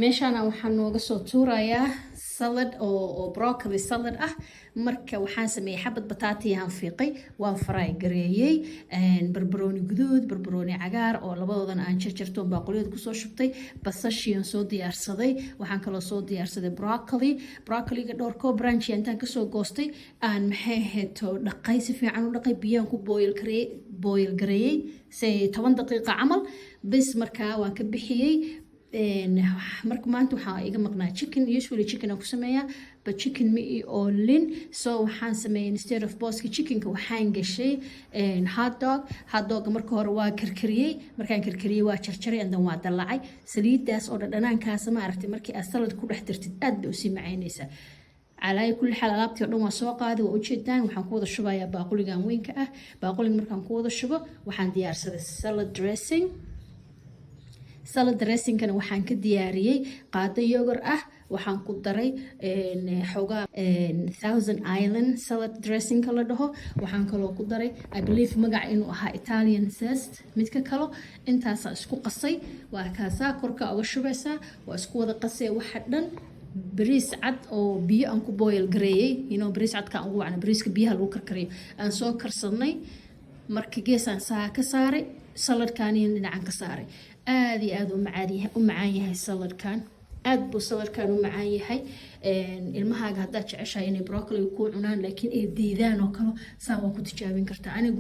meeshana waxaan nooga soo tuurayaa salad oo broccoli salad ah marka waxaan sameeyay xabad bataati aan fiiqay waan fry gareeyay barbarooni guduud barbarooni cagaar oo labadoodan aan jarjarto baaquliyada ku soo shubtay basashiyan soo diyaarsaday waxaan kaloo soo diyaarsaday broccoliga dhowr koob branch intaan ka soo goostay aan maxay heeto dhaqay si fiican u dhaqay biyaan ku boil gareeyay say 10 daqiiqo camal bis markaa waan ka bixiyay marka maanta waxaa iga maqnaa chicken usually chicken aan ku sameeyaa but chicken ma ii oolin so waxaan sameeyay instead of boska chickenka waxaan gashay hot dog marka hore waa karkariyey markaan karkariyey waa jarjaray andan waa dallacay saliidaas oo dhadhanaankaas ma aragtay markii aad salad ku dhex dirtid aad bay usii macaynaysaa على كل حال لابتي قدوم سوق هذا وجدان وحن كوض الشبا يا باقولي كان وين كأه باقولي مركان كوض الشبا وحن ديار salad dressing salad dressing كان وحن كديارية قاعدة يوغر وحن كدري حوجا Thousand Island salad dressing كلا ده وحن كلو كدري I believe مجا إنه Italian zest متك كلو أنت اسكو قصي وكاسا كركا أو الشباسة واسكو ذا قصي وحدن بريس عد أو بيا أنكو بويل جراي بريس عد كان هو عن بريس بيها الوكر كريم أن سو كرسني مركجيس أن سا كساري salad كانين عن كساري آدي ومعاني هاي salad كان بو salad كان ومعاني هاي المها هذا تعيش هاي بروكلي يكون عنان لكن ديدان وكله سوا كنت جابين كرتا أنا